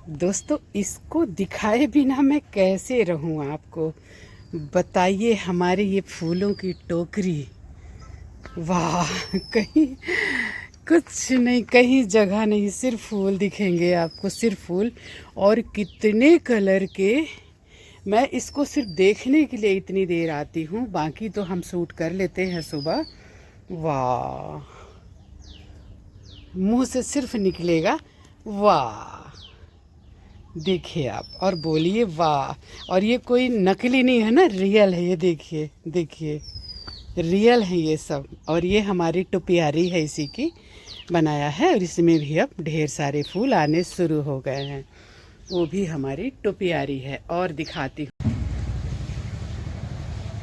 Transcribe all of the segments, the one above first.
दोस्तों, इसको दिखाए बिना मैं कैसे रहूं आपको। बताइए, हमारे ये फूलों की टोकरी, वाह। कहीं कुछ नहीं, कहीं जगह नहीं, सिर्फ फूल दिखेंगे आपको, सिर्फ फूल। और कितने कलर के। मैं इसको सिर्फ देखने के लिए इतनी देर आती हूँ, बाकी तो हम शूट कर लेते हैं सुबह। वाह, मुंह से सिर्फ निकलेगा वाह। देखिए आप और बोलिए वाह। और ये कोई नकली नहीं है ना, रियल है। ये देखिए देखिए, रियल है ये सब। और ये हमारी टोपियारी है, इसी की बनाया है। और इसमें भी अब ढेर सारे फूल आने शुरू हो गए हैं। वो भी हमारी टोपियारी है। और दिखाती हूँ।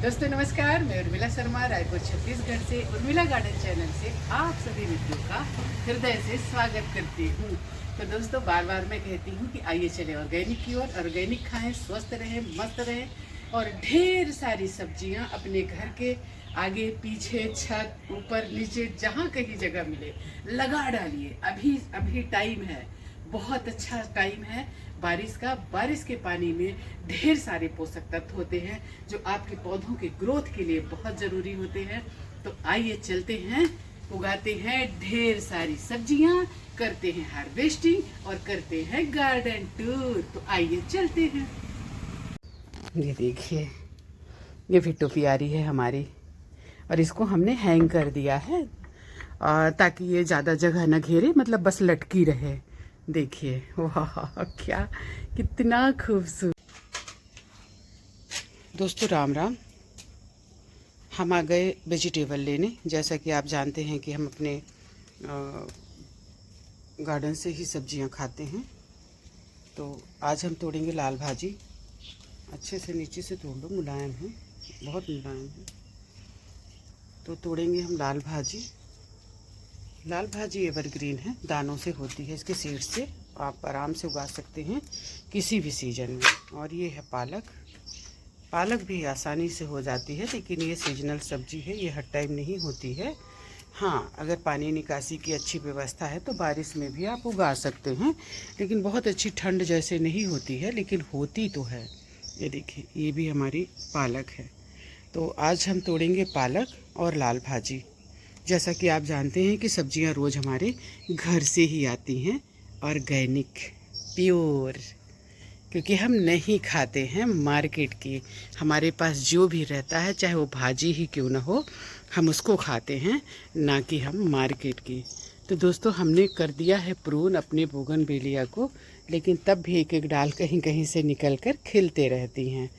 दोस्तों नमस्कार, मैं उर्मिला शर्मा रायपुर छत्तीसगढ़ से उर्मिला गार्डन चैनल से आप सभी मित्रों का हृदय से स्वागत करती हूँ। तो दोस्तों, बार बार मैं कहती हूँ कि आइए चले ऑर्गेनिक की ओर। ऑर्गेनिक खाएं, स्वस्थ रहें, मस्त रहें। और ढेर सारी सब्जियाँ अपने घर के आगे पीछे, छत, ऊपर नीचे, जहाँ कहीं जगह मिले लगा डालिए। अभी अभी टाइम है, बहुत अच्छा टाइम है बारिश का। बारिश के पानी में ढेर सारे पोषक तत्व होते हैं जो आपके पौधों के ग्रोथ के लिए बहुत ज़रूरी होते हैं। तो आइए चलते हैं, उगाते हैं ढेर सारी सब्जियां, करते हैं हार्वेस्टिंग और करते हैं गार्डन टूर। तो आइए चलते हैं। ये देखिए, ये भी टोपियारी है हमारी। और इसको हमने हैंग कर दिया है ताकि ये ज़्यादा जगह न घेरे, मतलब बस लटकी रहे। देखिए वाह, क्या कितना खूबसूरत। दोस्तों राम राम। हम आ गए वेजिटेबल लेने। जैसा कि आप जानते हैं कि हम अपने गार्डन से ही सब्जियां खाते हैं। तो आज हम तोड़ेंगे लाल भाजी। अच्छे से नीचे से तोड़ लो, मुलायम है, बहुत मुलायम है। तो तोड़ेंगे हम लाल भाजी। लाल भाजी एवरग्रीन है, दानों से होती है, इसके सीड से आप आराम से उगा सकते हैं किसी भी सीजन में। और ये है पालक। पालक भी आसानी से हो जाती है, लेकिन ये सीजनल सब्जी है, ये हर टाइम नहीं होती है। हाँ, अगर पानी निकासी की अच्छी व्यवस्था है तो बारिश में भी आप उगा सकते हैं, लेकिन बहुत अच्छी ठंड जैसे नहीं होती है, लेकिन होती तो है। ये देखिए, ये भी हमारी पालक है। तो आज हम तोड़ेंगे पालक और लाल भाजी। जैसा कि आप जानते हैं कि सब्जियां रोज़ हमारे घर से ही आती हैं, ऑर्गेनिक, प्योर। क्योंकि हम नहीं खाते हैं मार्केट की। हमारे पास जो भी रहता है, चाहे वो भाजी ही क्यों ना हो, हम उसको खाते हैं, ना कि हम मार्केट की। तो दोस्तों, हमने कर दिया है प्रून अपने बोगनवेलिया को, लेकिन तब भी एक एक डाल कहीं कहीं से निकल कर खिलते रहती हैं।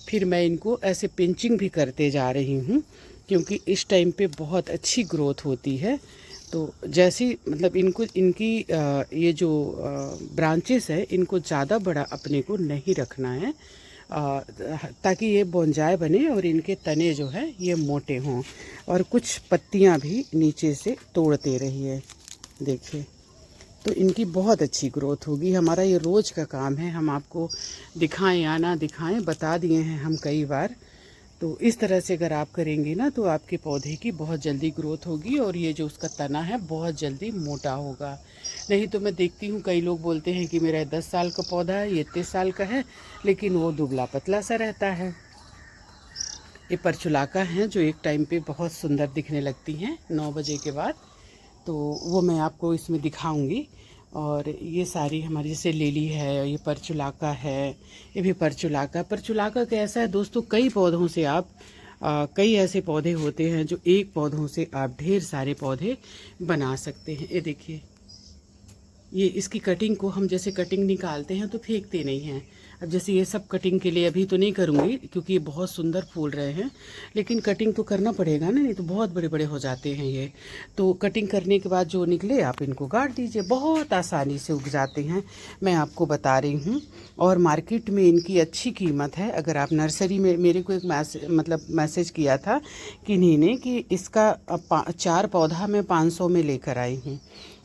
फिर मैं इनको ऐसे पिंचिंग भी करते जा रही हूँ, क्योंकि इस टाइम पे बहुत अच्छी ग्रोथ होती है। तो जैसी मतलब इनको, इनकी ये जो ब्रांचेस है, इनको ज़्यादा बड़ा अपने को नहीं रखना है, ताकि ये बोंजाई बने और इनके तने जो है ये मोटे हों। और कुछ पत्तियां भी नीचे से तोड़ते रहिए। देखिए, तो इनकी बहुत अच्छी ग्रोथ होगी। हमारा ये रोज़ का काम है, हम आपको दिखाएं या ना दिखाएं, बता दिए हैं हम कई बार। तो इस तरह से अगर आप करेंगे ना, तो आपके पौधे की बहुत जल्दी ग्रोथ होगी और ये जो उसका तना है बहुत जल्दी मोटा होगा। नहीं तो मैं देखती हूँ कई लोग बोलते हैं कि मेरा 10 साल का पौधा है, ये 30 साल का है, लेकिन वो दुबला पतला सा रहता है। ये परचुलाका हैं जो एक टाइम पे बहुत सुंदर दिखने लगती हैं 9 बजे के बाद। तो वो मैं आपको इसमें दिखाऊंगी। और ये सारी हमारी, जैसे लिली है, ये परचुलाका है, ये भी परचुलाका। परचुलाका कैसा है दोस्तों, कई पौधों से आप कई ऐसे पौधे होते हैं जो एक पौधों से आप ढेर सारे पौधे बना सकते हैं। ये देखिए, ये इसकी कटिंग को हम जैसे कटिंग निकालते हैं तो फेंकते नहीं हैं। अब जैसे ये सब कटिंग के लिए अभी तो नहीं करूँगी, क्योंकि ये बहुत सुंदर फूल रहे हैं, लेकिन कटिंग तो करना पड़ेगा ना, नहीं तो बहुत बड़े बड़े हो जाते हैं ये। तो कटिंग करने के बाद जो निकले आप इनको गाड़ दीजिए, बहुत आसानी से उग जाते हैं, मैं आपको बता रही हूँ। और मार्केट में इनकी अच्छी कीमत है। अगर आप नर्सरी में, मेरे को एक मैसेज किया था किन्हीं ने कि इसका 4 पौधा मैं 500 में लेकर आई हूँ।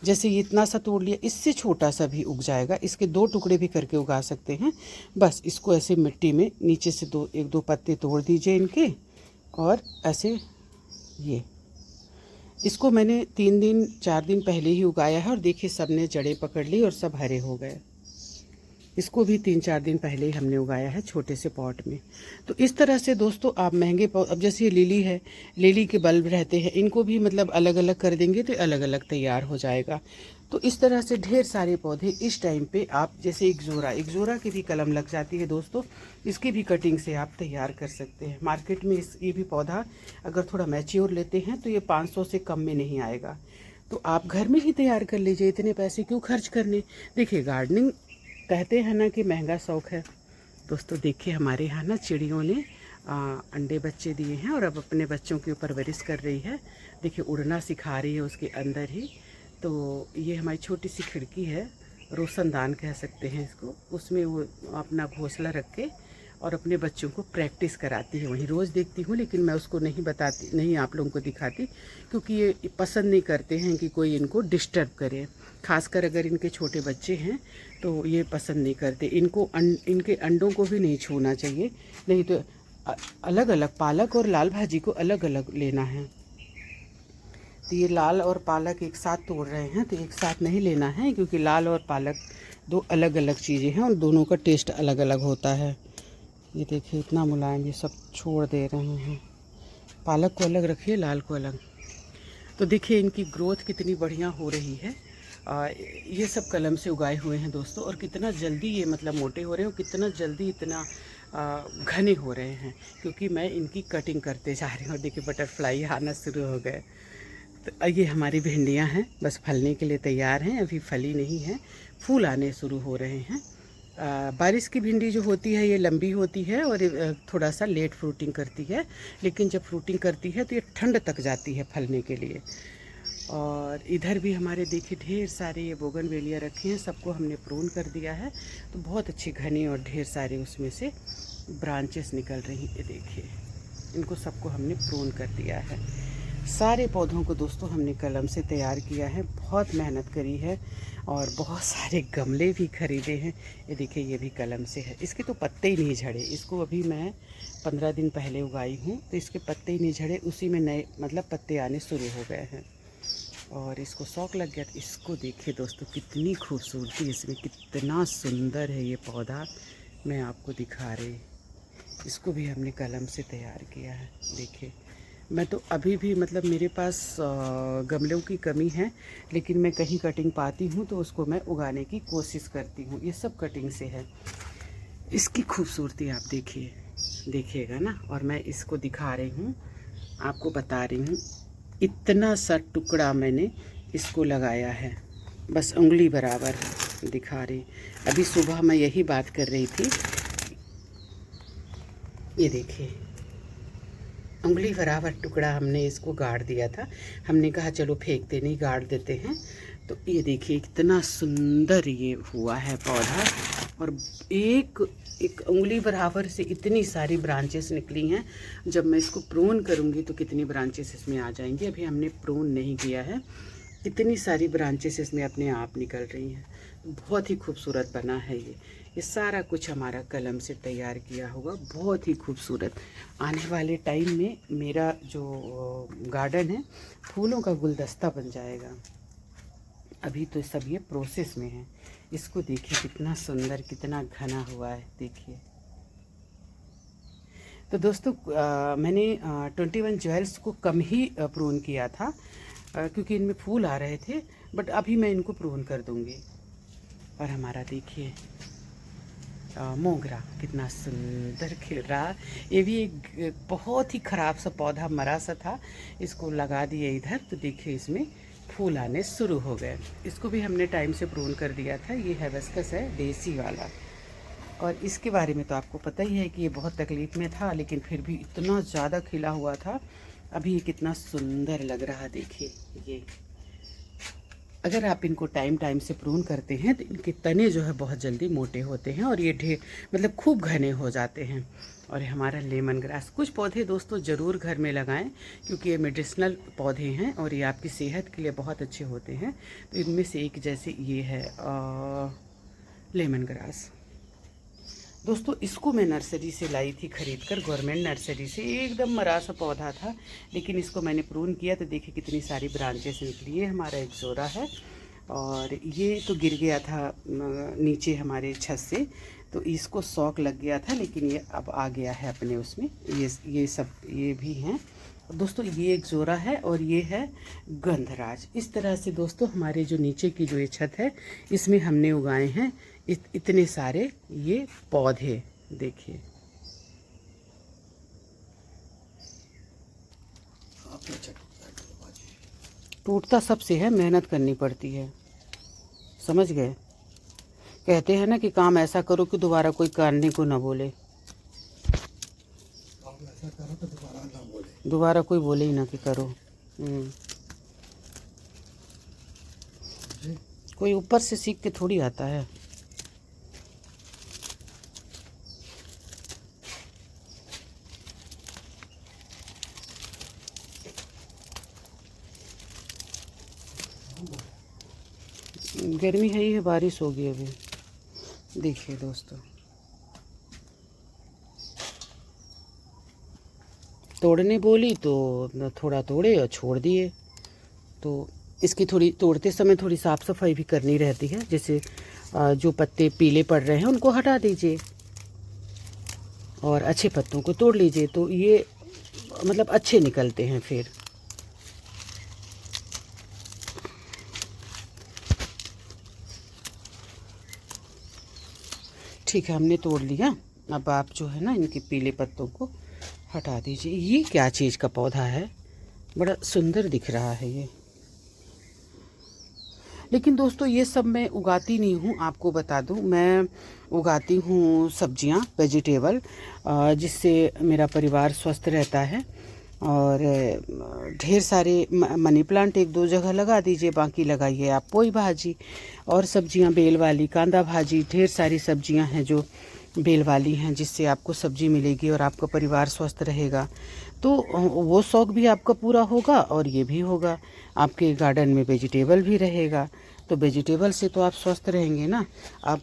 जैसे ये इतना सा तोड़ लिया, इससे छोटा सा भी उग जाएगा, इसके 2 टुकड़े भी करके उगा सकते हैं। बस इसको ऐसे मिट्टी में नीचे से 1-2 पत्ते तोड़ दीजिए इनके, और ऐसे ये, इसको मैंने 3-4 दिन पहले ही उगाया है, और देखिए सब ने जड़ें पकड़ ली और सब हरे हो गए। इसको भी 3-4 दिन पहले ही हमने उगाया है छोटे से पॉट में। तो इस तरह से दोस्तों आप महंगे अब जैसे ये लिली है, लिली के बल्ब रहते हैं, इनको भी मतलब अलग अलग कर देंगे तो अलग अलग तैयार हो जाएगा। तो इस तरह से ढेर सारे पौधे इस टाइम पे आप, जैसे एक जोरा की भी कलम लग जाती है दोस्तों, इसकी भी कटिंग से आप तैयार कर सकते हैं। मार्केट में ये भी पौधा अगर थोड़ा मैच्योर लेते हैं तो ये 500 से कम में नहीं आएगा। तो आप घर में ही तैयार कर लीजिए, इतने पैसे क्यों खर्च करने। देखिए गार्डनिंग कहते हैं ना कि महंगा शौक है दोस्तों। देखिए हमारे यहाँ ना चिड़ियों ने अंडे बच्चे दिए हैं और अब अपने बच्चों की परवरिश कर रही है। देखिए उड़ना सिखा रही है उसके अंदर ही। तो ये हमारी छोटी सी खिड़की है, रोशनदान कह सकते हैं इसको, उसमें वो अपना घोंसला रख के और अपने बच्चों को प्रैक्टिस कराती है। वहीं रोज़ देखती हूँ, लेकिन मैं उसको नहीं बताती, नहीं आप लोगों को दिखाती, क्योंकि ये पसंद नहीं करते हैं कि कोई इनको डिस्टर्ब करे। खासकर अगर इनके छोटे बच्चे हैं तो ये पसंद नहीं करते। इनको इनके अंडों को भी नहीं छूना चाहिए, नहीं तो अलग अलग पालक और लाल भाजी को अलग अलग लेना है। तो ये लाल और पालक एक साथ तोड़ रहे हैं, तो एक साथ नहीं लेना है, क्योंकि लाल और पालक दो अलग अलग चीज़ें हैं और दोनों का टेस्ट अलग अलग होता है। ये देखिए इतना मुलायम, ये सब छोड़ दे रहे हैं। पालक को अलग रखिए, लाल को अलग। तो देखिए इनकी ग्रोथ कितनी बढ़िया हो रही है। ये सब कलम से उगाए हुए हैं दोस्तों, और कितना जल्दी ये मतलब मोटे हो रहे हैं और कितना जल्दी इतना घने हो रहे हैं, क्योंकि मैं इनकी कटिंग करते जा रही हूँ। और देखिए बटरफ्लाई आना शुरू हो गए। तो ये हमारी भिंडियाँ हैं, बस फलने के लिए तैयार हैं, अभी फली नहीं है, फूल आने शुरू हो रहे हैं। बारिश की भिंडी जो होती है ये लंबी होती है और थोड़ा सा लेट फ्रूटिंग करती है, लेकिन जब फ्रूटिंग करती है तो ये ठंड तक जाती है फलने के लिए। और इधर भी हमारे देखिए ढेर सारे ये बोगनवेलिया रखे हैं, सबको हमने प्रून कर दिया है। तो बहुत अच्छी घनी और ढेर सारे उसमें से ब्रांचेस निकल रही हैं। ये देखिए इनको सबको हमने प्रून कर दिया है। सारे पौधों को दोस्तों हमने कलम से तैयार किया है, बहुत मेहनत करी है और बहुत सारे गमले भी खरीदे हैं। ये देखिए ये भी कलम से है। इसके तो पत्ते ही नहीं झड़े, इसको अभी मैं 15 दिन पहले उगाई हूँ, तो इसके पत्ते ही नहीं झड़े, उसी में नए मतलब पत्ते आने शुरू हो गए हैं और इसको शौक लग गया। इसको देखिए दोस्तों कितनी खूबसूरती, इसमें कितना सुंदर है ये पौधा, मैं आपको दिखा रही। इसको भी हमने कलम से तैयार किया है। देखिए मैं तो अभी भी मतलब मेरे पास गमलों की कमी है, लेकिन मैं कहीं कटिंग पाती हूँ तो उसको मैं उगाने की कोशिश करती हूँ। ये सब कटिंग से है। इसकी खूबसूरती आप देखिएगा ना। और मैं इसको दिखा रही हूँ, आपको बता रही हूँ, इतना सा टुकड़ा मैंने इसको लगाया है, बस उंगली बराबर दिखा रही। अभी सुबह मैं यही बात कर रही थी। ये देखिए उंगली बराबर टुकड़ा हमने इसको गाड़ दिया था। हमने कहा चलो फेंकते नहीं, गाड़ देते हैं। तो ये देखिए कितना सुंदर ये हुआ है पौधा, और एक उंगली बराबर से इतनी सारी ब्रांचेस निकली हैं। जब मैं इसको प्रून करूँगी तो कितनी ब्रांचेस इसमें आ जाएंगी। अभी हमने प्रून नहीं किया है, कितनी सारी ब्रांचेस इसमें अपने आप निकल रही हैं। बहुत ही खूबसूरत बना है ये सारा कुछ हमारा कलम से तैयार किया होगा, बहुत ही खूबसूरत। आने वाले टाइम में मेरा जो गार्डन है फूलों का गुलदस्ता बन जाएगा। अभी तो सब ये प्रोसेस में है। इसको देखिए कितना सुंदर, कितना घना हुआ है, देखिए। तो दोस्तों मैंने 21 ज्वेल्स को कम ही प्रून किया था, क्योंकि इनमें फूल आ रहे थे, बट अभी मैं इनको प्रून कर दूंगी। और हमारा देखिए मोगरा कितना सुंदर खिल रहा। ये भी एक बहुत ही ख़राब सा पौधा, मरा सा था, इसको लगा दिए इधर, तो देखिए इसमें फूल आने शुरू हो गए। इसको भी हमने टाइम से प्रून कर दिया था। ये हिबिस्कस है देसी वाला, और इसके बारे में तो आपको पता ही है कि ये बहुत तकलीफ़ में था, लेकिन फिर भी इतना ज़्यादा खिला हुआ था। अभी ये कितना सुंदर लग रहा, देखिए। ये अगर आप इनको टाइम से प्रून करते हैं तो इनके तने जो है बहुत जल्दी मोटे होते हैं और ये ढेर मतलब खूब घने हो जाते हैं। और हमारा लेमन ग्रास, कुछ पौधे दोस्तों ज़रूर घर में लगाएं, क्योंकि ये मेडिसिनल पौधे हैं और ये आपकी सेहत के लिए बहुत अच्छे होते हैं। तो इनमें से एक जैसे ये है लेमन ग्रास दोस्तों। इसको मैं नर्सरी से लाई थी खरीद कर, गवर्नमेंट नर्सरी से। एकदम मरा सा पौधा था, लेकिन इसको मैंने प्रून किया तो देखिए कितनी सारी ब्रांचेस निकली। ये हमारा एक जोरा है, और ये तो गिर गया था नीचे हमारे छत से, तो इसको शौक लग गया था, लेकिन ये अब आ गया है अपने उसमें। ये सब ये भी हैं दोस्तों। ये एक जोरा है और ये है गंधराज। इस तरह से दोस्तों हमारे जो नीचे की जो ये छत है, इसमें हमने उगाए हैं इतने सारे ये पौधे। देखिए टूटता सबसे है, मेहनत करनी पड़ती है, समझ गए। कहते हैं ना कि काम ऐसा करो कि दोबारा कोई करने को ना बोले, ऐसा करो तो दोबारा ना बोले, दोबारा कोई बोले ही ना कि करो। कोई ऊपर से सीख के थोड़ी आता है। गर्मी है ही है, बारिश होगी अभी। देखिए दोस्तों, तोड़ने बोली तो थोड़ा तोड़े और छोड़ दिए। तो इसकी थोड़ी तोड़ते समय थोड़ी साफ़ सफाई भी करनी रहती है। जैसे जो पत्ते पीले पड़ रहे हैं उनको हटा दीजिए और अच्छे पत्तों को तोड़ लीजिए, तो ये मतलब अच्छे निकलते हैं फिर। ठीक है, हमने तोड़ लिया। अब आप जो है ना इनके पीले पत्तों को हटा दीजिए। ये क्या चीज़ का पौधा है, बड़ा सुंदर दिख रहा है ये। लेकिन दोस्तों ये सब मैं उगाती नहीं हूँ, आपको बता दूँ। मैं उगाती हूँ सब्जियाँ, वेजिटेबल, जिससे मेरा परिवार स्वस्थ रहता है। और ढेर सारे मनी प्लांट एक दो जगह लगा दीजिए, बाकी लगाइए आप पोई भाजी और सब्जियां, बेल वाली, कांदा भाजी, ढेर सारी सब्जियां हैं जो बेल वाली हैं, जिससे आपको सब्जी मिलेगी और आपका परिवार स्वस्थ रहेगा। तो वो शौक़ भी आपका पूरा होगा और ये भी होगा, आपके गार्डन में वेजिटेबल भी रहेगा। तो वेजिटेबल से तो आप स्वस्थ रहेंगे ना। आप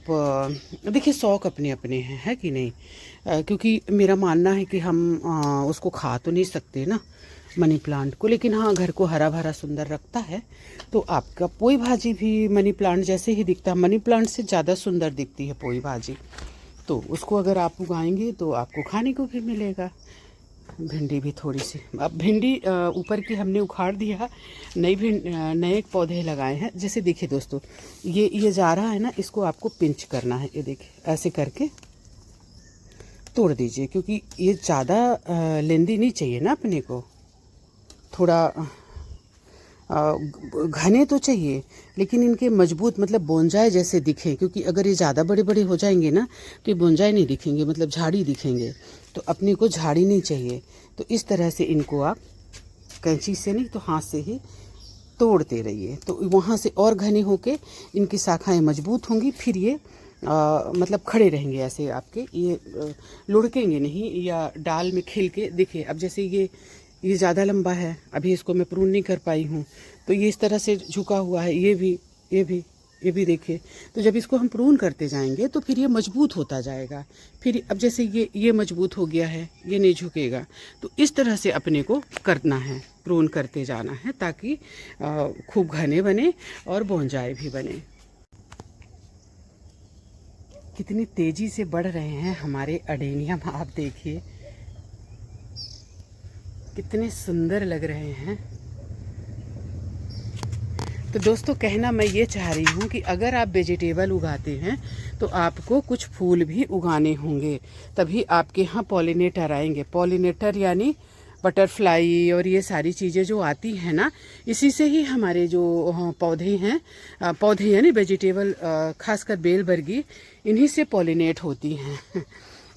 देखिए शौक़ अपने अपने हैं, है कि नहीं। क्योंकि मेरा मानना है कि हम उसको खा तो नहीं सकते ना मनी प्लांट को, लेकिन हाँ घर को हरा भरा सुंदर रखता है। तो आपका पोई भाजी भी मनी प्लांट जैसे ही दिखता है, मनी प्लांट से ज़्यादा सुंदर दिखती है पोई भाजी। तो उसको अगर आप उगाएंगे तो आपको खाने को भी मिलेगा। भिंडी भी थोड़ी सी, अब भिंडी ऊपर की हमने उखाड़ दिया, नए पौधे लगाए हैं। जैसे देखिए दोस्तों, ये जा रहा है ना, इसको आपको पिंच करना है। ये देखिए ऐसे करके तोड़ दीजिए, क्योंकि ये ज़्यादा लेंदी नहीं चाहिए ना अपने को, थोड़ा घने तो चाहिए, लेकिन इनके मजबूत मतलब बोंजाई जैसे दिखें। क्योंकि अगर ये ज़्यादा बड़े बड़े हो जाएंगे ना तो ये बोंजाई नहीं दिखेंगे, मतलब झाड़ी दिखेंगे। तो अपने को झाड़ी नहीं चाहिए। तो इस तरह से इनको आप कैंची से नहीं तो हाथ से ही तोड़ते रहिए, तो वहाँ से और घने होके इनकी शाखाएं मजबूत होंगी। फिर ये मतलब खड़े रहेंगे ऐसे आपके, ये लुढ़केंगे नहीं या डाल में खिल के। देखिए अब जैसे ये ज़्यादा लंबा है, अभी इसको मैं प्रून नहीं कर पाई हूँ, तो ये इस तरह से झुका हुआ है। ये भी देखिए। तो जब इसको हम प्रून करते जाएंगे तो फिर ये मजबूत होता जाएगा। फिर अब जैसे ये मजबूत हो गया है, ये नहीं झुकेगा। तो इस तरह से अपने को करना है, प्रून करते जाना है, ताकि खूब घने बने और बोंजाई भी बने। कितनी तेज़ी से बढ़ रहे हैं हमारे अडेनियम, आप देखिए कितने सुंदर लग रहे हैं। तो दोस्तों कहना मैं ये चाह रही हूँ कि अगर आप वेजिटेबल उगाते हैं तो आपको कुछ फूल भी उगाने होंगे, तभी आपके यहाँ पॉलिनेटर आएंगे। पॉलिनेटर यानी बटरफ्लाई और ये सारी चीज़ें जो आती हैं ना, इसी से ही हमारे जो पौधे हैं, पौधे यानी वेजिटेबल, खासकर बेलबर्गी, इन्हीं से पॉलिनेट होती हैं।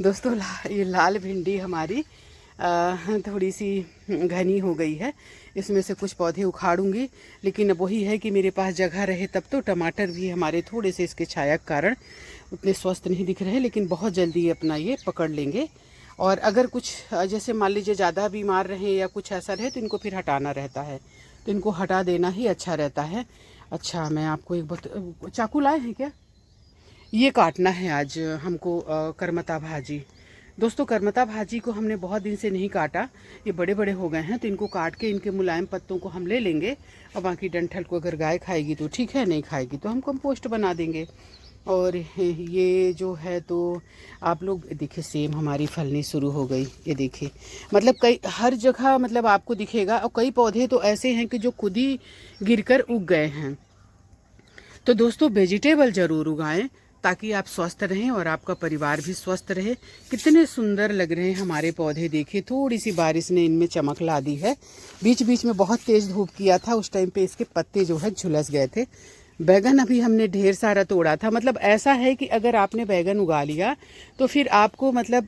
दोस्तों ये लाल भिंडी हमारी थोड़ी सी घनी हो गई है, इसमें से कुछ पौधे उखाड़ूंगी। लेकिन अब वही है कि मेरे पास जगह रहे तब। तो टमाटर भी हमारे थोड़े से इसके छाया के कारण उतने स्वस्थ नहीं दिख रहे, लेकिन बहुत जल्दी अपना ये पकड़ लेंगे। और अगर कुछ जैसे मान लीजिए ज़्यादा बीमार रहे या कुछ ऐसा रहे तो इनको फिर हटाना रहता है, तो इनको हटा देना ही अच्छा रहता है। अच्छा मैं आपको एक बात, चाकू लाए हैं क्या? ये काटना है आज हमको करमता भाजी। दोस्तों करमता भाजी को हमने बहुत दिन से नहीं काटा, ये बड़े बड़े हो गए हैं, तो इनको काट के इनके मुलायम पत्तों को हम ले लेंगे और बाकी डंठल को अगर गाय खाएगी तो ठीक है, नहीं खाएगी तो हम कंपोस्ट बना देंगे। और ये जो है तो आप लोग देखिए सेम हमारी फलनी शुरू हो गई, ये देखिए मतलब कई हर जगह मतलब आपको दिखेगा। और कई पौधे तो ऐसे हैं कि जो खुद ही गिरकर उग गए हैं। तो दोस्तों वेजिटेबल ज़रूर उगाएं ताकि आप स्वस्थ रहें और आपका परिवार भी स्वस्थ रहे। कितने सुंदर लग रहे हैं हमारे पौधे, देखिए थोड़ी सी बारिश ने इनमें चमक ला दी है। बीच बीच में बहुत तेज़ धूप किया था, उस टाइम पे इसके पत्ते जो है झुलस गए थे। बैगन अभी हमने ढेर सारा तोड़ा था। मतलब ऐसा है कि अगर आपने बैगन उगा लिया तो फिर आपको मतलब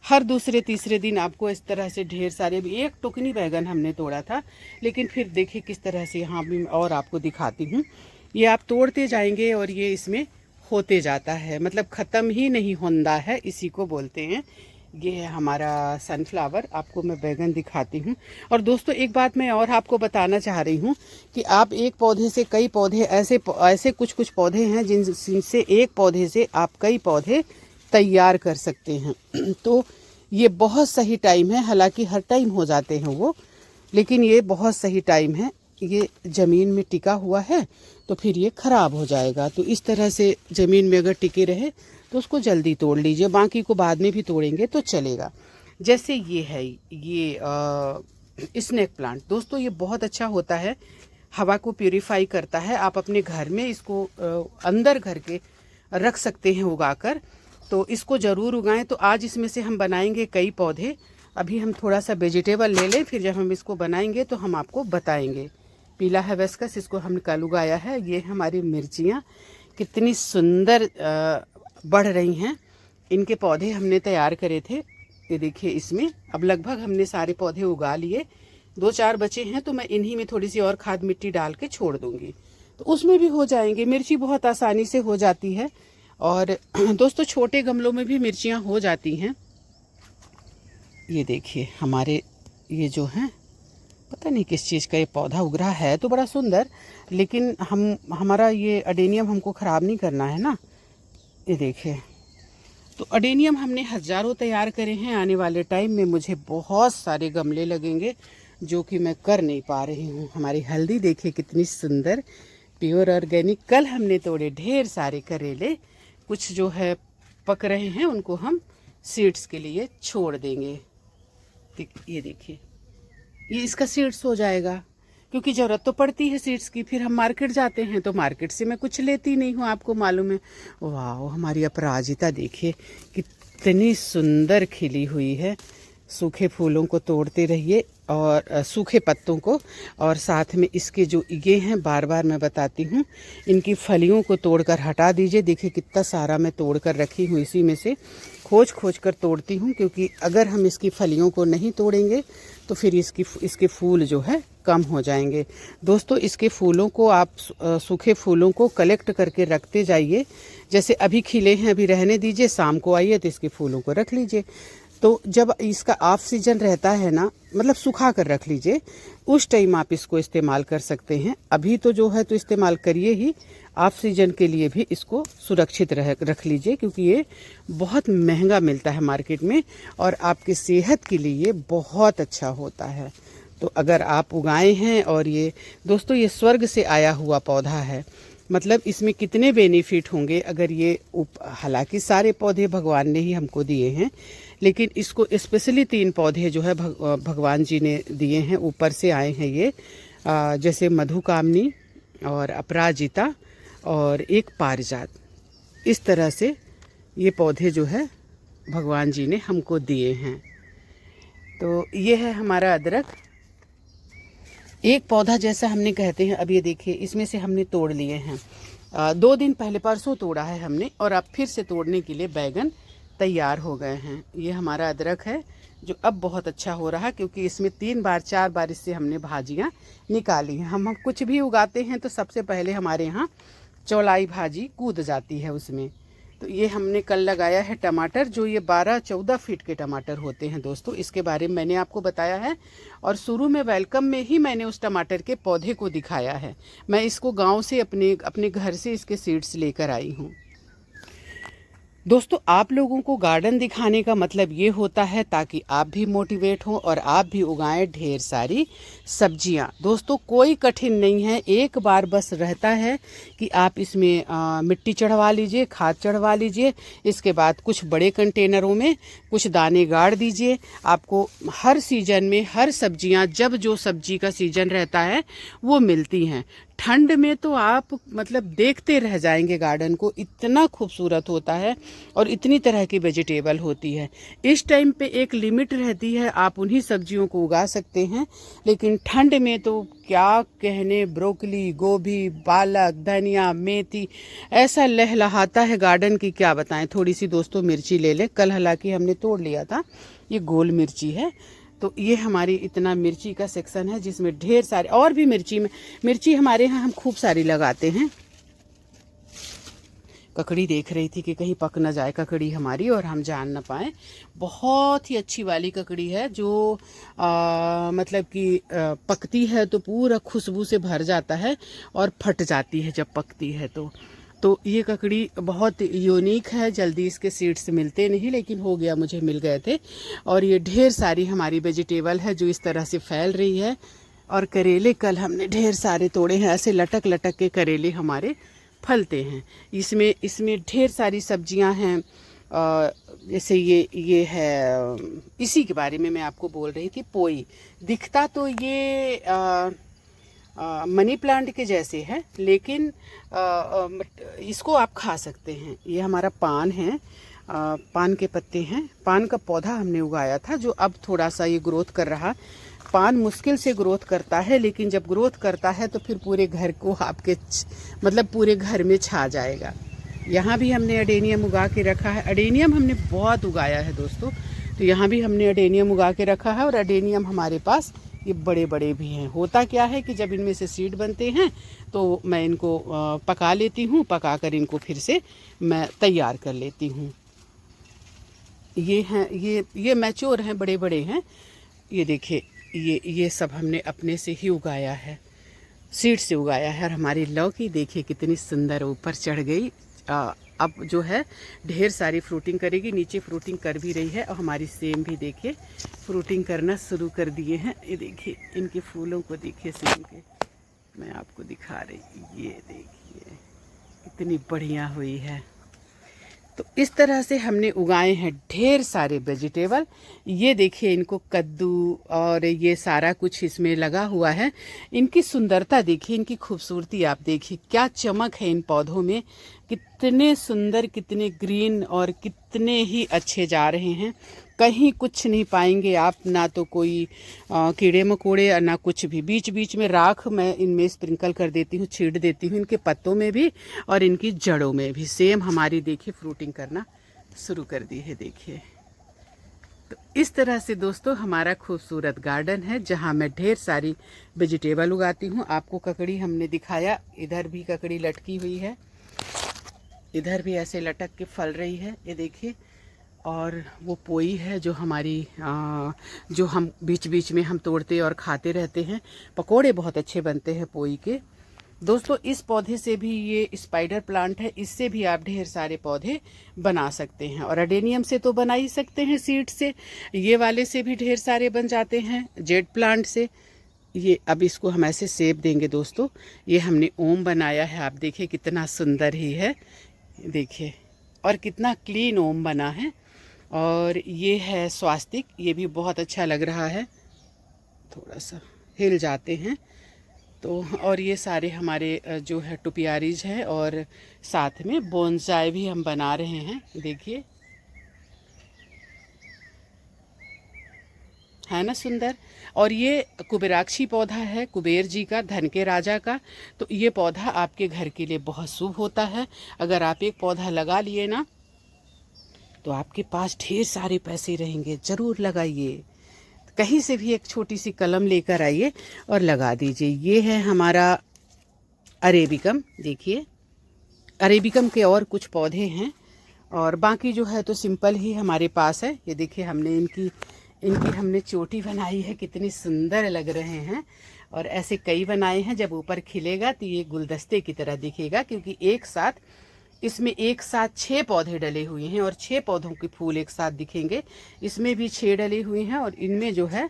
हर दूसरे तीसरे दिन आपको इस तरह से ढेर सारे, भी एक टुकनी बैगन हमने तोड़ा था, लेकिन फिर देखिए किस तरह से यहाँ भी और आपको दिखाती हूँ। ये आप तोड़ते जाएंगे और ये इसमें होते जाता है, मतलब ख़त्म ही नहीं होता है, इसी को बोलते हैं। ये है हमारा सनफ्लावर, आपको मैं बैगन दिखाती हूँ। और दोस्तों एक बात मैं और आपको बताना चाह रही हूँ कि आप एक पौधे से कई पौधे, ऐसे कुछ पौधे हैं जिनसे एक पौधे से आप कई पौधे तैयार कर सकते हैं। तो ये बहुत सही टाइम है, हालांकि हर टाइम हो जाते हैं वो, लेकिन ये बहुत सही टाइम है। ये ज़मीन में टिका हुआ है तो फिर ये ख़राब हो जाएगा, तो इस तरह से ज़मीन में अगर टिके रहे तो उसको जल्दी तोड़ लीजिए, बाकी को बाद में भी तोड़ेंगे तो चलेगा। जैसे ये है, ये स्नेक प्लांट दोस्तों, ये बहुत अच्छा होता है, हवा को प्यूरिफाई करता है। आप अपने घर में इसको अंदर घर के रख सकते हैं उगाकर, तो इसको ज़रूर उगाएं। तो आज इसमें से हम बनाएंगे कई पौधे। अभी हम थोड़ा सा वेजिटेबल ले लें, फिर जब हम इसको बनाएंगे तो हम आपको बताएंगे। पीला हिबिस्कस, इसको हमने कल उगाया है। ये हमारी मिर्चियाँ कितनी सुंदर बढ़ रही हैं। इनके पौधे हमने तैयार करे थे, ये देखिए इसमें अब लगभग हमने सारे पौधे उगा लिए। 2-4 बचे हैं तो मैं इन्हीं में थोड़ी सी और खाद मिट्टी डाल के छोड़ दूंगी, तो उसमें भी हो जाएंगे। मिर्ची बहुत आसानी से हो जाती है। और दोस्तों छोटे गमलों में भी मिर्चियाँ हो जाती हैं। ये देखिए हमारे ये जो हैं, पता नहीं किस चीज़ का ये पौधा उग रहा है, तो बड़ा सुंदर, लेकिन हमारा ये अडेनियम हमको ख़राब नहीं करना है ना। ये देखिए, तो अडेनियम हमने हज़ारों तैयार करे हैं। आने वाले टाइम में मुझे बहुत सारे गमले लगेंगे, जो कि मैं कर नहीं पा रही हूँ। हमारी हल्दी देखिए कितनी सुंदर, प्योर ऑर्गेनिक। कल हमने तोड़े ढेर सारे करेले, कुछ जो है पक रहे हैं, उनको हम सीड्स के लिए छोड़ देंगे। ये देखिए, ये इसका सीड्स हो जाएगा, क्योंकि ज़रूरत तो पड़ती है सीड्स की। फिर हम मार्केट जाते हैं तो मार्केट से मैं कुछ लेती नहीं हूँ, आपको मालूम है। वाह, हमारी अपराजिता देखिए कितनी सुंदर खिली हुई है। सूखे फूलों को तोड़ते रहिए और सूखे पत्तों को, और साथ में इसके जो ये हैं, बार बार मैं बताती हूँ, इनकी फलियों को तोड़कर हटा दीजिए। देखिए कितना सारा मैं तोड़ कर रखी हूँ, इसी में से खोज खोज कर तोड़ती हूँ, क्योंकि अगर हम इसकी फलियों को नहीं तोड़ेंगे तो फिर इसके फूल जो है कम हो जाएंगे। दोस्तों इसके फूलों को आप सूखे फूलों को कलेक्ट करके रखते जाइए। जैसे अभी खिले हैं, अभी रहने दीजिए, शाम को आइए तो इसके फूलों को रख लीजिए। तो जब इसका ऑफ सीजन रहता है ना, मतलब सुखा कर रख लीजिए, उस टाइम आप इसको इस्तेमाल कर सकते हैं। अभी तो जो है तो इस्तेमाल करिए ही, ऑफ सीजन के लिए भी इसको सुरक्षित रख लीजिए, क्योंकि ये बहुत महंगा मिलता है मार्केट में और आपकी सेहत के लिए बहुत अच्छा होता है। तो अगर आप उगाए हैं, और ये दोस्तों ये स्वर्ग से आया हुआ पौधा है, मतलब इसमें कितने बेनिफिट होंगे अगर ये, हालांकि सारे पौधे भगवान ने ही हमको दिए हैं, लेकिन इसको स्पेशली 3 पौधे जो है भगवान जी ने दिए हैं, ऊपर से आए हैं ये, जैसे मधुकामनी और अपराजिता और एक पारिजात। इस तरह से ये पौधे जो है भगवान जी ने हमको दिए हैं। तो ये है हमारा अदरक, एक पौधा जैसा हमने कहते हैं। अब ये देखिए इसमें से हमने तोड़ लिए हैं, 2 दिन पहले, परसों तोड़ा है हमने, और अब फिर से तोड़ने के लिए बैगन तैयार हो गए हैं। ये हमारा अदरक है जो अब बहुत अच्छा हो रहा है, क्योंकि इसमें 3-4 बार इससे हमने भाजियाँ निकाली हैं। हम कुछ भी उगाते हैं तो सबसे पहले हमारे यहाँ चौलाई भाजी कूद जाती है उसमें। तो ये हमने कल लगाया है टमाटर, जो ये 12-14 फीट के टमाटर होते हैं दोस्तों, इसके बारे में मैंने आपको बताया है। और शुरू में वेलकम में ही मैंने उस टमाटर के पौधे को दिखाया है। मैं इसको गांव से अपने घर से इसके सीड्स लेकर आई हूँ। दोस्तों आप लोगों को गार्डन दिखाने का मतलब ये होता है ताकि आप भी मोटिवेट हो और आप भी उगाएं ढेर सारी सब्जियां। दोस्तों कोई कठिन नहीं है, एक बार बस रहता है कि आप इसमें मिट्टी चढ़वा लीजिए, खाद चढ़वा लीजिए, इसके बाद कुछ बड़े कंटेनरों में कुछ दाने गाड़ दीजिए। आपको हर सीजन में हर सब्जियां, जब जो सब्जी का सीजन रहता है वो मिलती हैं। ठंड में तो आप मतलब देखते रह जाएंगे गार्डन को, इतना खूबसूरत होता है और इतनी तरह की वेजिटेबल होती है। इस टाइम पे एक लिमिट रहती है, आप उन्हीं सब्जियों को उगा सकते हैं, लेकिन ठंड में तो क्या कहने, ब्रोकली, गोभी, पालक, धनिया, मेथी ऐसा लहलहाता है गार्डन की, क्या बताएं। थोड़ी सी दोस्तों मिर्ची ले लें, कल हालांकि हमने तोड़ लिया था, ये गोल मिर्ची है। तो ये हमारी इतना मिर्ची का सेक्शन है जिसमें ढेर सारे और भी मिर्ची हमारे यहाँ हम खूब सारी लगाते हैं। ककड़ी देख रही थी कि कहीं पक ना जाए ककड़ी हमारी और हम जान ना पाए। बहुत ही अच्छी वाली ककड़ी है जो मतलब कि पकती है तो पूरा खुशबू से भर जाता है और फट जाती है जब पकती है। तो ये ककड़ी बहुत यूनिक है, जल्दी इसके सीड्स मिलते नहीं, लेकिन हो गया, मुझे मिल गए थे। और ये ढेर सारी हमारी वेजिटेबल है जो इस तरह से फैल रही है। और करेले कल हमने ढेर सारे तोड़े हैं, ऐसे लटक लटक के करेले हमारे फलते हैं। इसमें ढेर सारी सब्जियां हैं। जैसे ये है, इसी के बारे में मैं आपको बोल रही थी। पोई दिखता तो ये मनी प्लांट के जैसे है, लेकिन इसको आप खा सकते हैं। ये हमारा पान है, पान के पत्ते हैं। पान का पौधा हमने उगाया था जो अब थोड़ा सा ये ग्रोथ कर रहा। पान मुश्किल से ग्रोथ करता है, लेकिन जब ग्रोथ करता है तो फिर पूरे घर को आपके मतलब पूरे घर में छा जाएगा। यहाँ भी हमने अडेनियम उगा के रखा है। अडेनियम हमने बहुत उगाया है दोस्तों, तो यहाँ भी हमने अडेनियम उगा के रखा है। और अडेनियम हमारे पास ये बड़े बड़े भी हैं। होता क्या है कि जब इनमें से सीड बनते हैं तो मैं इनको पका लेती हूँ, पका कर इनको फिर से मैं तैयार कर लेती हूँ। ये हैं, ये मैच्योर हैं, बड़े बड़े हैं। ये देखिए, ये सब हमने अपने से ही उगाया है, सीड से उगाया है। और हमारी लौकी देखिए कितनी सुंदर ऊपर चढ़ गई। अब जो है ढेर सारी फ्रूटिंग करेगी, नीचे फ्रूटिंग कर भी रही है। और हमारी सेम भी देखिए फ्रूटिंग करना शुरू कर दिए हैं। ये देखिए इनके फूलों को देखिए, सेम के मैं आपको दिखा रही, ये देखिए इतनी बढ़िया हुई है। तो इस तरह से हमने उगाए हैं ढेर सारे वेजिटेबल। ये देखिए इनको कद्दू और ये सारा कुछ इसमें लगा हुआ है। इनकी सुंदरता देखिए, इनकी खूबसूरती आप देखिए, क्या चमक है इन पौधों में, कितने सुंदर, कितने ग्रीन और कितने ही अच्छे जा रहे हैं। कहीं कुछ नहीं पाएंगे आप, ना तो कोई कीड़े मकोड़े और ना कुछ भी। बीच बीच में राख मैं इनमें स्प्रिंकल कर देती हूँ, छींट देती हूँ, इनके पत्तों में भी और इनकी जड़ों में भी। सेम हमारी देखिए फ्रूटिंग करना शुरू कर दी है, देखिए। तो इस तरह से दोस्तों हमारा खूबसूरत गार्डन है जहाँ मैं ढेर सारी वेजिटेबल उगाती हूँ। आपको ककड़ी हमने दिखाया, इधर भी ककड़ी लटकी हुई है, इधर भी ऐसे लटक के फल रही है, ये देखिए। और वो पोई है जो हमारी जो हम बीच बीच में हम तोड़ते और खाते रहते हैं। पकोड़े बहुत अच्छे बनते हैं पोई के। दोस्तों इस पौधे से भी, ये स्पाइडर प्लांट है, इससे भी आप ढेर सारे पौधे बना सकते हैं। और अडेनियम से तो बना ही सकते हैं, सीड से। ये वाले से भी ढेर सारे बन जाते हैं, जेड प्लांट से। ये अब इसको हम ऐसे सेब देंगे दोस्तों। ये हमने ओम बनाया है, आप देखिए कितना सुंदर ही है, देखिए, और कितना क्लीन ओम बना है। और ये है स्वास्तिक, ये भी बहुत अच्छा लग रहा है, थोड़ा सा हिल जाते हैं तो। और ये सारे हमारे जो है टुपियारीज है, और साथ में बोनसाई भी हम बना रहे हैं, देखिए है ना सुंदर। और ये कुबेराक्षी पौधा है, कुबेर जी का, धन के राजा का। तो ये पौधा आपके घर के लिए बहुत शुभ होता है। अगर आप एक पौधा लगा लिए ना तो आपके पास ढेर सारे पैसे रहेंगे। ज़रूर लगाइए, कहीं से भी एक छोटी सी कलम लेकर आइए और लगा दीजिए। ये है हमारा अरेबिकम, देखिए अरेबिकम के और कुछ पौधे हैं, और बाकी जो है तो सिंपल ही हमारे पास है। ये देखिए हमने इनकी हमने चोटी बनाई है, कितनी सुंदर लग रहे हैं। और ऐसे कई बनाए हैं, जब ऊपर खिलेगा तो ये गुलदस्ते की तरह दिखेगा, क्योंकि एक साथ इसमें एक साथ 6 पौधे डले हुए हैं और 6 पौधों के फूल एक साथ दिखेंगे। इसमें भी 6 डले हुए हैं और इनमें जो है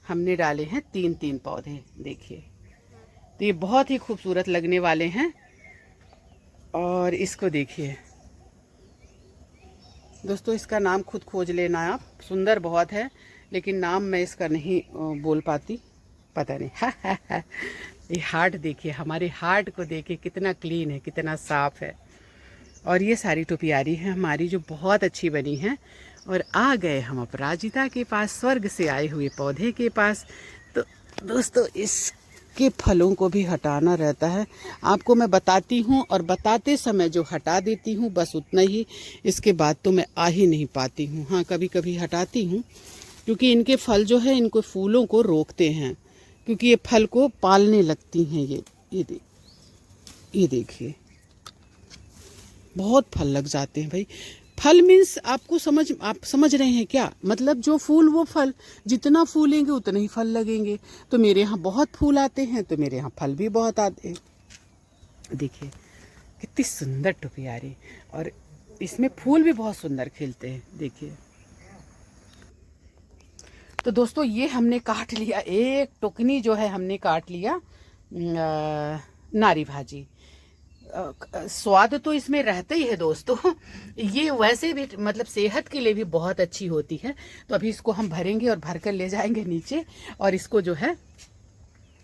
हमने डाले हैं 3-3 पौधे। देखिए, तो ये बहुत ही खूबसूरत लगने वाले हैं। और इसको देखिए दोस्तों, इसका नाम खुद खोज लेना आप, सुंदर बहुत है लेकिन नाम मैं इसका नहीं बोल पाती, पता नहीं। ये हार्ट देखिए, हमारे हार्ट को देखिए कितना क्लीन है, कितना साफ है। और ये सारी टोपियारी है हमारी जो बहुत अच्छी बनी है। और आ गए हम अपराजिता के पास, स्वर्ग से आए हुए पौधे के पास। तो दोस्तों, इसके फलों को भी हटाना रहता है। आपको मैं बताती हूँ और बताते समय जो हटा देती हूँ बस उतना ही, इसके बाद तो मैं आ ही नहीं पाती हूँ। हाँ, कभी कभी हटाती हूँ क्योंकि इनके फल जो है इनको फूलों को रोकते हैं, क्योंकि ये फल को पालने लगती हैं। ये देखिए, बहुत फल लग जाते हैं भाई। फल मीन्स आप समझ रहे हैं क्या? मतलब जो फूल वो फल, जितना फूलेंगे उतने ही फल लगेंगे। तो मेरे यहाँ बहुत फूल आते हैं तो मेरे यहाँ फल भी बहुत आते हैं। देखिए कितनी सुंदर टोपियारी, और इसमें फूल भी बहुत सुंदर खिलते हैं। देखिए, तो दोस्तों ये हमने काट लिया, एक टोकनी जो है हमने काट लिया नारी भाजी। स्वाद तो इसमें रहता ही है दोस्तों। ये वैसे भी मतलब सेहत के लिए भी बहुत अच्छी होती है। तो अभी इसको हम भरेंगे और भर कर ले जाएंगे नीचे और इसको जो है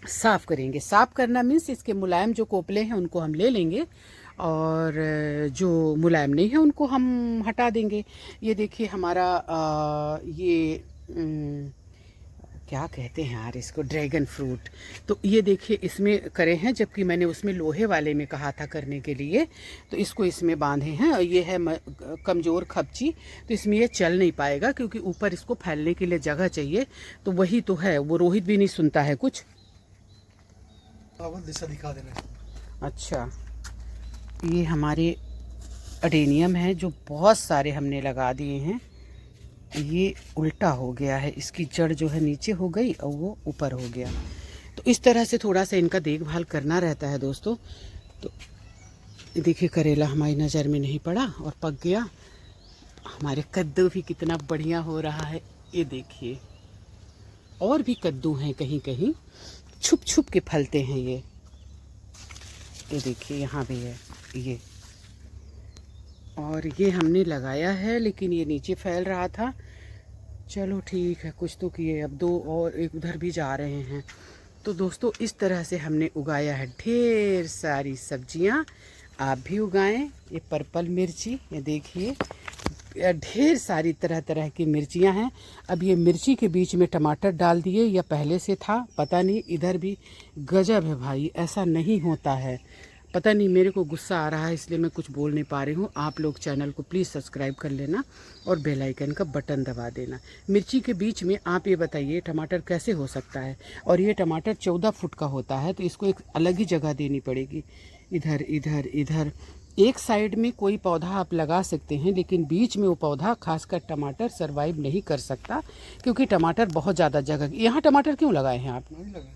साफ़ करेंगे। साफ़ करना मीन्स इसके मुलायम जो कोपले हैं उनको हम ले लेंगे और जो मुलायम नहीं है उनको हम हटा देंगे। ये देखिए हमारा ये क्या कहते हैं यार इसको, ड्रैगन फ्रूट। तो ये देखिए इसमें करे हैं, जबकि मैंने उसमें लोहे वाले में कहा था करने के लिए। तो इसको इसमें बांधे हैं और ये है कमज़ोर खपची, तो इसमें ये चल नहीं पाएगा क्योंकि ऊपर इसको फैलने के लिए जगह चाहिए। तो वही तो है, वो रोहित भी नहीं सुनता है कुछ। दिशा दिखा देना। अच्छा, ये हमारे अडेनियम है जो बहुत सारे हमने लगा दिए हैं। ये उल्टा हो गया है, इसकी जड़ जो है नीचे हो गई और वो ऊपर हो गया। तो इस तरह से थोड़ा सा इनका देखभाल करना रहता है दोस्तों। तो देखिए करेला हमारी नज़र में नहीं पड़ा और पक गया। हमारे कद्दू भी कितना बढ़िया हो रहा है, ये देखिए। और भी कद्दू हैं कहीं कहीं, छुप छुप के फलते हैं ये देखिए, यहाँ भी है ये। और ये हमने लगाया है लेकिन ये नीचे फैल रहा था। चलो ठीक है, कुछ तो किए, अब 2 और एक उधर भी जा रहे हैं। तो दोस्तों इस तरह से हमने उगाया है ढेर सारी सब्जियां। आप भी उगाएं। ये पर्पल मिर्ची, ये देखिए ढेर सारी तरह तरह की मिर्चियां हैं। अब ये मिर्ची के बीच में टमाटर डाल दिए, या पहले से था पता नहीं। इधर भी गजब है भाई, ऐसा नहीं होता है। पता नहीं, मेरे को गुस्सा आ रहा है इसलिए मैं कुछ बोल नहीं पा रही हूँ। आप लोग चैनल को प्लीज़ सब्सक्राइब कर लेना और बेल आइकन का बटन दबा देना। मिर्ची के बीच में आप ये बताइए टमाटर कैसे हो सकता है? और ये टमाटर 14 फुट का होता है, तो इसको एक अलग ही जगह देनी पड़ेगी। इधर इधर इधर एक साइड में कोई पौधा आप लगा सकते हैं, लेकिन बीच में वो पौधा खासकर टमाटर सरवाइव नहीं कर सकता, क्योंकि टमाटर बहुत ज़्यादा जगह। यहाँ टमाटर क्यों लगाए हैं आप? नहीं लगा।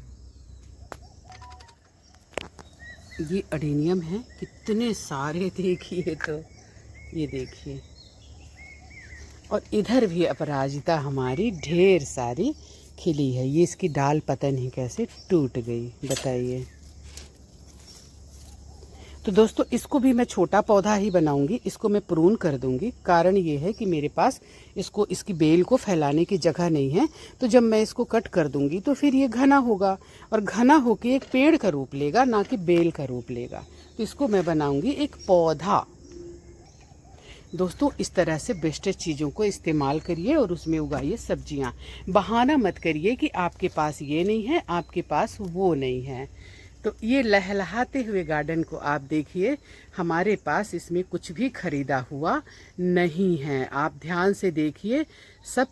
ये अडेनियम है, कितने सारे देखिए। तो ये देखिए, और इधर भी अपराजिता हमारी ढेर सारी खिली है। ये इसकी डाल पता नहीं कैसे टूट गई, बताइए। तो दोस्तों इसको भी मैं छोटा पौधा ही बनाऊंगी, इसको मैं प्रून कर दूंगी। कारण ये है कि मेरे पास इसकी बेल को फैलाने की जगह नहीं है। तो जब मैं इसको कट कर दूंगी तो फिर ये घना होगा, और घना होके एक पेड़ का रूप लेगा, ना कि बेल का रूप लेगा। तो इसको मैं बनाऊंगी एक पौधा। दोस्तों इस तरह से बेस्टेड चीज़ों को इस्तेमाल करिए और उसमें उगाइए सब्जियां। बहाना मत करिए कि आपके पास ये नहीं है, आपके पास वो नहीं है। तो ये लहलहाते हुए गार्डन को आप देखिए, हमारे पास इसमें कुछ भी खरीदा हुआ नहीं है। आप ध्यान से देखिए, सब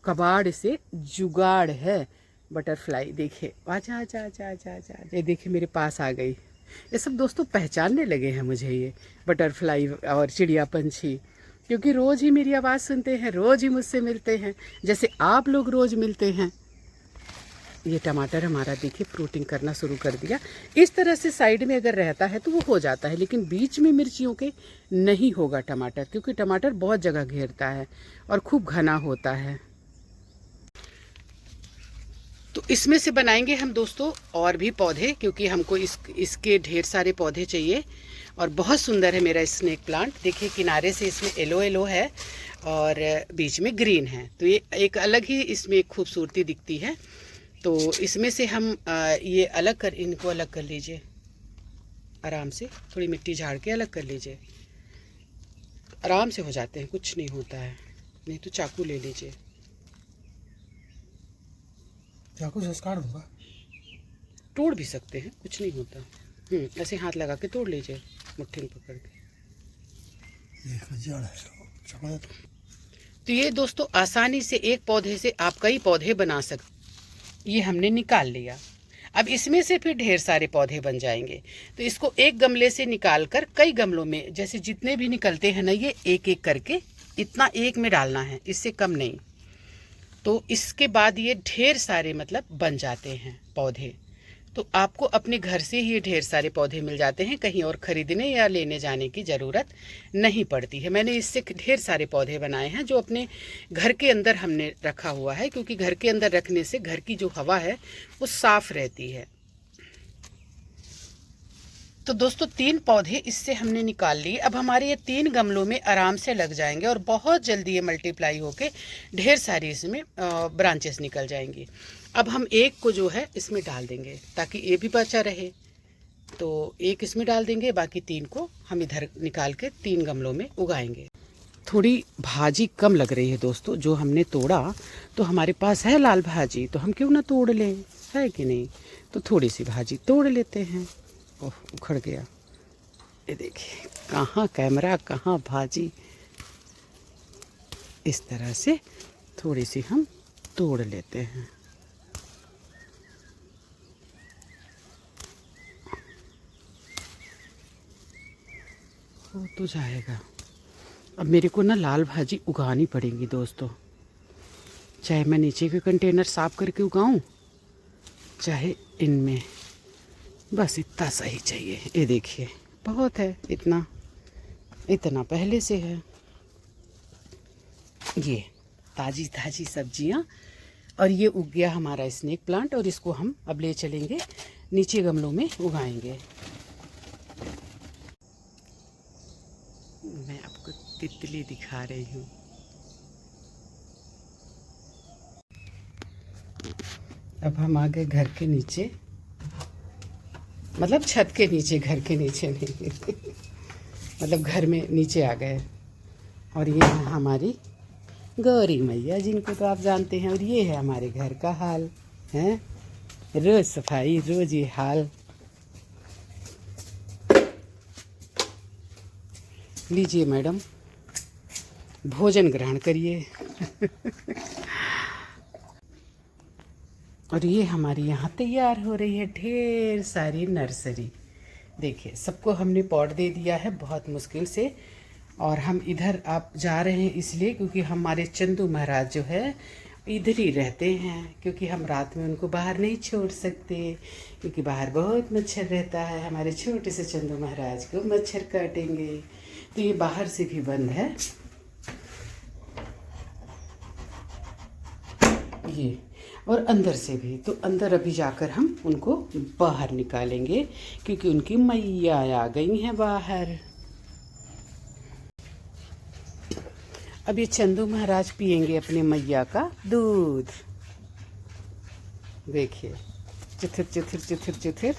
कबाड़ से जुगाड़ है। बटरफ्लाई देखिए, आजा आजा आजा आजा आजा, ये देखिए मेरे पास आ गई। ये सब दोस्तों पहचानने लगे हैं मुझे, ये बटरफ्लाई और चिड़िया पंछी, क्योंकि रोज़ ही मेरी आवाज़ सुनते हैं, रोज़ ही मुझसे मिलते हैं, जैसे आप लोग रोज़ मिलते हैं। ये टमाटर हमारा देखिए फ्रूटिंग करना शुरू कर दिया। इस तरह से साइड में अगर रहता है तो वो हो जाता है, लेकिन बीच में मिर्चियों के नहीं होगा टमाटर, क्योंकि टमाटर बहुत जगह घेरता है और खूब घना होता है। तो इसमें से बनाएंगे हम दोस्तों और भी पौधे, क्योंकि हमको इसके ढेर सारे पौधे चाहिए। और बहुत सुंदर है मेरा स्नेक प्लांट। देखिए किनारे से इसमें येलो येलो है और बीच में ग्रीन है, तो ये एक अलग ही इसमें खूबसूरती दिखती है। तो इसमें से हम ये इनको अलग कर लीजिए आराम से, थोड़ी मिट्टी झाड़ के अलग कर लीजिए। आराम से हो जाते हैं, कुछ नहीं होता है। नहीं तो चाकू ले लीजिए। चाकू से काट दूंगा। तोड़ भी सकते हैं, कुछ नहीं होता। ऐसे हाथ लगा के तोड़ लीजिए, मुट्ठी में पकड़ के। जड़ है। तो ये दोस्तों आसानी से एक पौधे से आप कई पौधे बना सकते। ये हमने निकाल लिया। अब इसमें से फिर ढेर सारे पौधे बन जाएंगे। तो इसको एक गमले से निकाल कर कई गमलों में, जैसे जितने भी निकलते हैं ना, ये एक एक करके इतना एक में डालना है, इससे कम नहीं। तो इसके बाद ये ढेर सारे मतलब बन जाते हैं पौधे। तो आपको अपने घर से ही ढेर सारे पौधे मिल जाते हैं, कहीं और ख़रीदने या लेने जाने की ज़रूरत नहीं पड़ती है। मैंने इससे ढेर सारे पौधे बनाए हैं जो अपने घर के अंदर हमने रखा हुआ है, क्योंकि घर के अंदर रखने से घर की जो हवा है वो साफ़ रहती है। तो दोस्तों 3 पौधे इससे हमने निकाल लिए। अब हमारे ये 3 गमलों में आराम से लग जाएंगे और बहुत जल्दी ये मल्टीप्लाई होके ढेर सारी इसमें ब्रांचेस निकल जाएंगी। अब हम एक को जो है इसमें डाल देंगे ताकि ये भी बचा रहे। तो एक इसमें डाल देंगे, बाकी 3 को हम इधर निकाल के 3 गमलों में उगाएंगे। थोड़ी भाजी कम लग रही है दोस्तों, जो हमने तोड़ा तो हमारे पास है लाल भाजी, तो हम क्यों ना तोड़ लें, है कि नहीं। तो थोड़ी सी भाजी तोड़ लेते हैं। ओह उखड़ गया। ये देखिए कहाँ कैमरा कहाँ भाजी। इस तरह से थोड़ी सी हम तोड़ लेते हैं। हो तो जाएगा। अब मेरे को ना लाल भाजी उगानी पड़ेगी दोस्तों, चाहे मैं नीचे के कंटेनर साफ करके उगाऊं, चाहे इनमें। बस इतना सही चाहिए। ये देखिए बहुत है, इतना पहले से है। ये ताज़ी ताज़ी सब्जियां, और ये उग गया हमारा स्नेक प्लांट, और इसको हम अब ले चलेंगे नीचे गमलों में उगाएंगे। मैं आपको तितली दिखा रही हूँ। अब हम आ गए घर के नीचे, मतलब छत के नीचे, घर के नीचे नहीं मतलब घर में नीचे आ गए। और ये है हमारी गौरी मैया, जिनको तो आप जानते हैं। और ये है हमारे घर का हाल है, रोज सफाई, रोज ये हाल। लीजिए मैडम, भोजन ग्रहण करिए और ये हमारी यहाँ तैयार हो रही है ढेर सारी नर्सरी। देखिए सबको हमने पॉट दे दिया है बहुत मुश्किल से। और हम इधर आप जा रहे हैं इसलिए क्योंकि हमारे चंदू महाराज जो है इधर ही रहते हैं, क्योंकि हम रात में उनको बाहर नहीं छोड़ सकते, क्योंकि बाहर बहुत मच्छर रहता है। हमारे छोटे से चंदू महाराज को मच्छर काटेंगे, तो ये बाहर से भी बंद है ये, और अंदर से भी। तो अंदर अभी जाकर हम उनको बाहर निकालेंगे, क्योंकि उनकी मैया आ गई हैं बाहर। अब ये चंदू महाराज पिएंगे अपने मैया का दूध। देखिए चिथिर चिथिर चिथिर चिथिर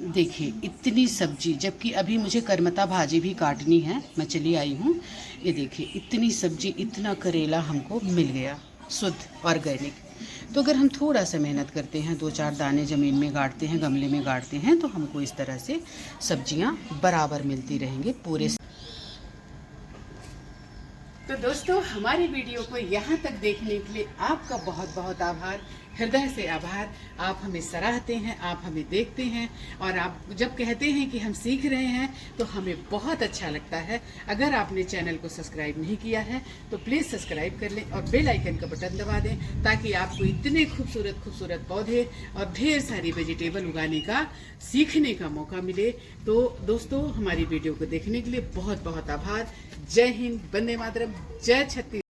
देखिए इतनी सब्जी, जबकि अभी मुझे करमता भाजी भी काटनी है, मैं चली आई हूँ। ये देखिए इतनी सब्जी, इतना करेला हमको मिल गया शुद्ध ऑर्गेनिक। तो अगर हम थोड़ा सा मेहनत करते हैं, 2-4 दाने ज़मीन में गाड़ते हैं, गमले में गाड़ते हैं, तो हमको इस तरह से सब्जियां बराबर मिलती रहेंगी पूरे। तो दोस्तों हमारी वीडियो को यहाँ तक देखने के लिए आपका बहुत बहुत आभार। हृदय से आभार। आप हमें सराहते हैं, आप हमें देखते हैं और आप जब कहते हैं कि हम सीख रहे हैं तो हमें बहुत अच्छा लगता है। अगर आपने चैनल को सब्सक्राइब नहीं किया है तो प्लीज़ सब्सक्राइब कर लें और बेल आइकन का बटन दबा दें, ताकि आपको इतने खूबसूरत खूबसूरत पौधे और ढेर सारी वेजिटेबल उगाने का सीखने का मौका मिले। तो दोस्तों, हमारी वीडियो को देखने के लिए बहुत बहुत आभार। जय हिंद, वंदे मातरम, जय छत्तीसगढ़।